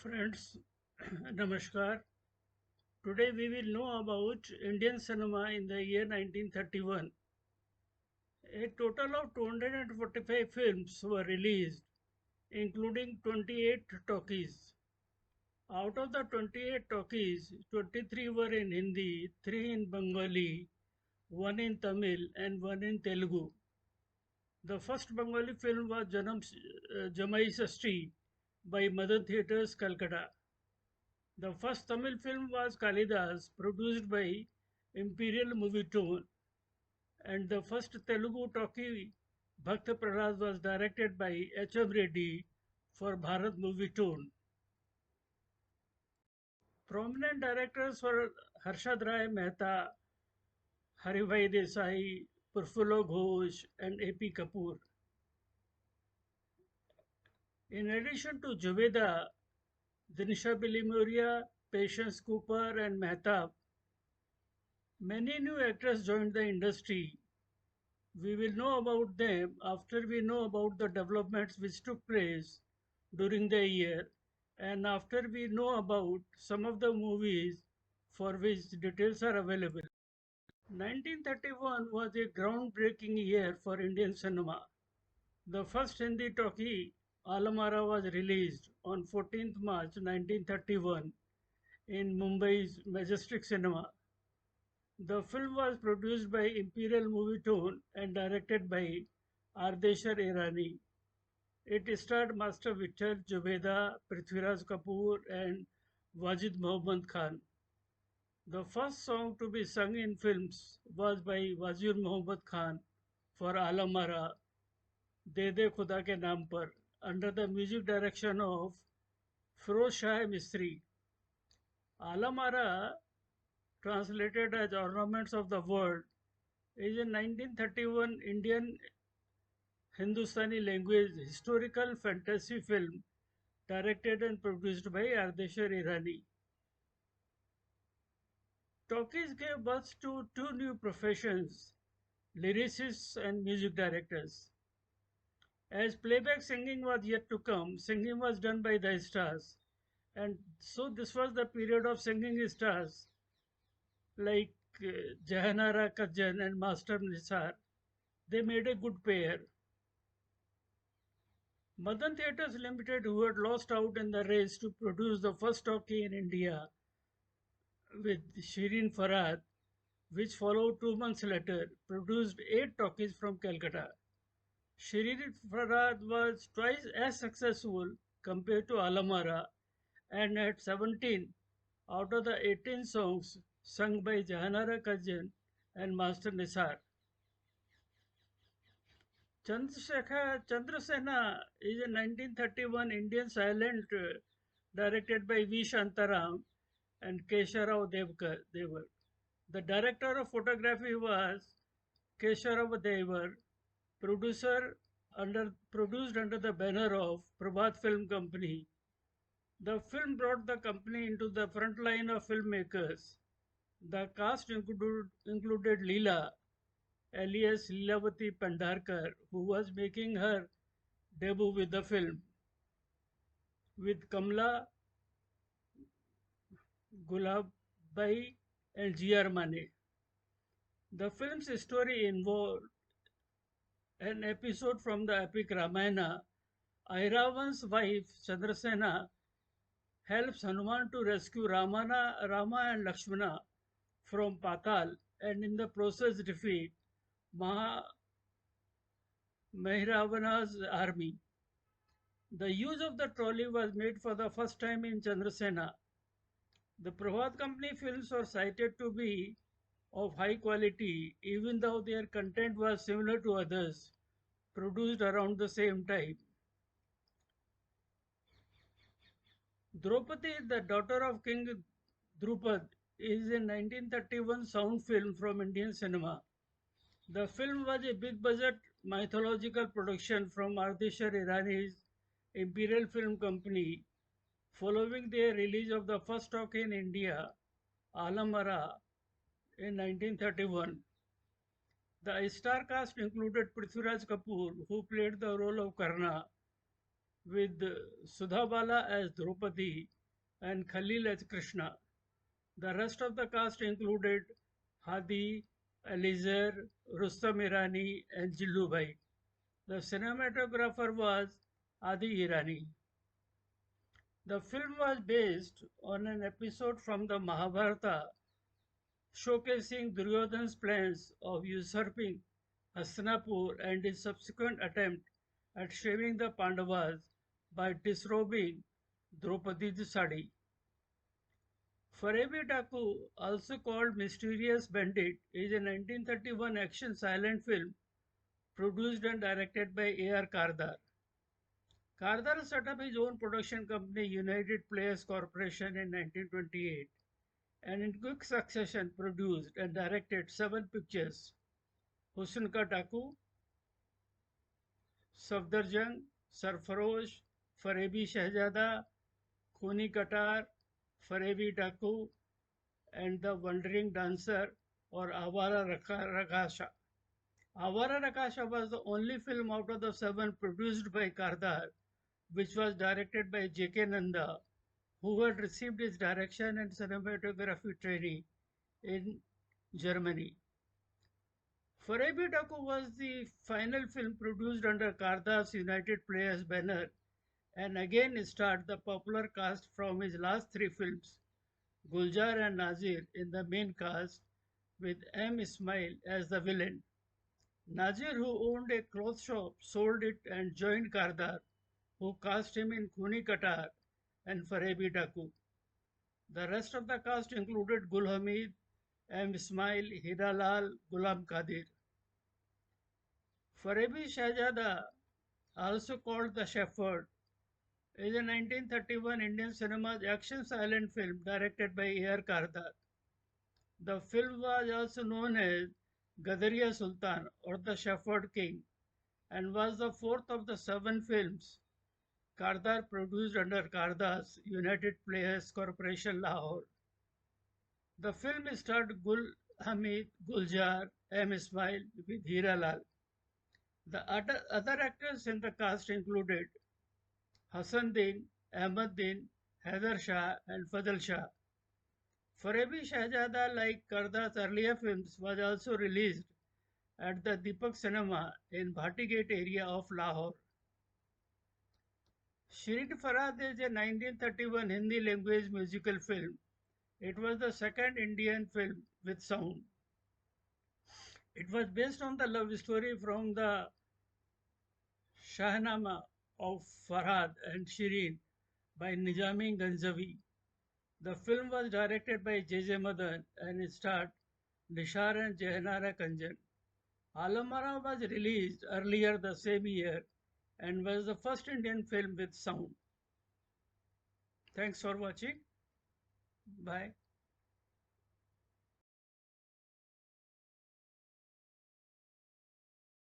Friends, Namaskar. Today we will know about Indian cinema in the year 1931. A total of 245 films were released, including 28 talkies. Out of the 28 talkies, 23 were in Hindi, 3 in Bengali, 1 in Tamil, and 1 in Telugu. The first Bengali film was Jamai Sasti by Madan Theatres, Calcutta. The first Tamil film was Kalidas, produced by Imperial Movie Tone, and the first Telugu talkie Bhakta Prahlad was directed by H.M. Reddy for Bharat Movie Tone. Prominent directors were Harshad Rai Mehta, Haribhai Desai, Prafullo Ghosh, and A.P. Kapoor. In addition to Juveda, Dinisha Bilimoria, Patience Cooper, and Mehtab, many new actors joined the industry. We will know about them after we know about the developments which took place during the year and after we know about some of the movies for which details are available. 1931 was a groundbreaking year for Indian cinema. The first Hindi talkie, Alamara, was released on 14th March 1931 in Mumbai's Majestic Cinema. The film was produced by Imperial Movie Tone and directed by Ardeshar Irani. It starred Master Victor, Jubeda, Prithviraj Kapoor, and Wajid Mohammad Khan. The first song to be sung in films was by Wazir Mohammad Khan for Alamara, De De Khuda Ke Naam Par, under the music direction of Firoz Shah Mistri. Alamara, translated as Ornaments of the World, is a 1931 Indian Hindustani language historical fantasy film directed and produced by Ardeshar Irani. Talkies gave birth to two new professions, lyricists and music directors. As playback singing was yet to come, singing was done by the stars. And so this was the period of singing stars like Jehanara, Kajjan and Master Nissar. They made a good pair. Madan Theatres Limited, who had lost out in the race to produce the first talkie in India with Shirin Farhad, which followed 2 months later, produced 8 talkies from Calcutta. Shirin Farhad was twice as successful compared to Alamara and had 17 out of the 18 songs sung by Jehanara Kajjan and Master Nissar. Chandrasena is a 1931 Indian silent directed by V. Shantaram and Kesharao Devar. The director of photography was Kesharao Devar, produced under the banner of Prabhat Film Company. The film brought the company into the front line of filmmakers. The cast included Leela, alias Leelavati Pandharkar, who was making her debut with the film, with Kamla, Gulabbai, and G.R. Mane. The film's story involved an episode from the epic Ramayana. Airavan's wife, Chandrasena, helps Hanuman to rescue Rama and Lakshmana from Patal and in the process defeat Maha Mehravana's army. The use of the trolley was made for the first time in Chandrasena. The Prabhat Company films were cited to be of high quality, even though their content was similar to others produced around the same time. Draupadi, the daughter of King Drupad, is a 1931 sound film from Indian cinema. The film was a big budget mythological production from Ardeshar Irani's Imperial Film Company following their release of the first talk in India, Alamara, in 1931. The star cast included Prithviraj Kapoor, who played the role of Karna, with Sudhabala as Draupadi and Khalil as Krishna. The rest of the cast included Hadi, Alizar, Rustam Irani, and Jillu Bhai. The cinematographer was Adi Irani. The film was based on an episode from the Mahabharata showcasing Duryodhana's plans of usurping Hastinapur and his subsequent attempt at shaving the Pandavas by disrobing Draupadi's sari. Farebi Daku, also called Mysterious Bandit, is a 1931 action silent film produced and directed by A.R. Kardar. Kardar set up his own production company, United Players Corporation, in 1928 and in quick succession produced and directed seven pictures: Husn Ka Daku, Safdarjung, Sarfarosh, Farebi Shehzada, Khuni Katar, Farebi Daku, and The Wandering Dancer or Avara Rakasha. Avara Rakasha was the only film out of the seven produced by Kardar which was directed by J.K. Nanda, who had received his direction and cinematography training in Germany. Farebi Daku was the final film produced under Kardar's United Players banner and again starred the popular cast from his last three films, Guljar and Nazir in the main cast, with M. Ismail as the villain. Nazir, who owned a cloth shop, sold it and joined Kardar, who cast him in Khuni Katar and Farebi Daku. The rest of the cast included Gul Hamid, M. Ismail, Hira Lal, Gulam Qadir. Farebi Shehzada, also called The Shepherd, is a 1931 Indian cinema's action silent film directed by A.R. Kardar. The film was also known as Gadariya Sultan or The Shepherd King and was the fourth of the seven films Kardar produced under Kardar's United Players Corporation Lahore. The film starred Gul Hamid, Guljar, M. Ismail with Hira Lal. The other actors in the cast included Hassan Din, Ahmad Din, Haider Shah, and Fadl Shah. Farebi Shahzada, like Kardar's earlier films, was also released at the Deepak Cinema in Bhatigate area of Lahore. Shirin Farhad is a 1931 Hindi language musical film. It was the second Indian film with sound. It was based on the love story from the Shahnama of Farhad and Shirin by Nizami Ganjavi. The film was directed by J.J. Madan and it starred Nissar and Jehanara Kajjan. Alamara was released earlier the same year and was the first Indian film with sound. Thanks for watching. Bye.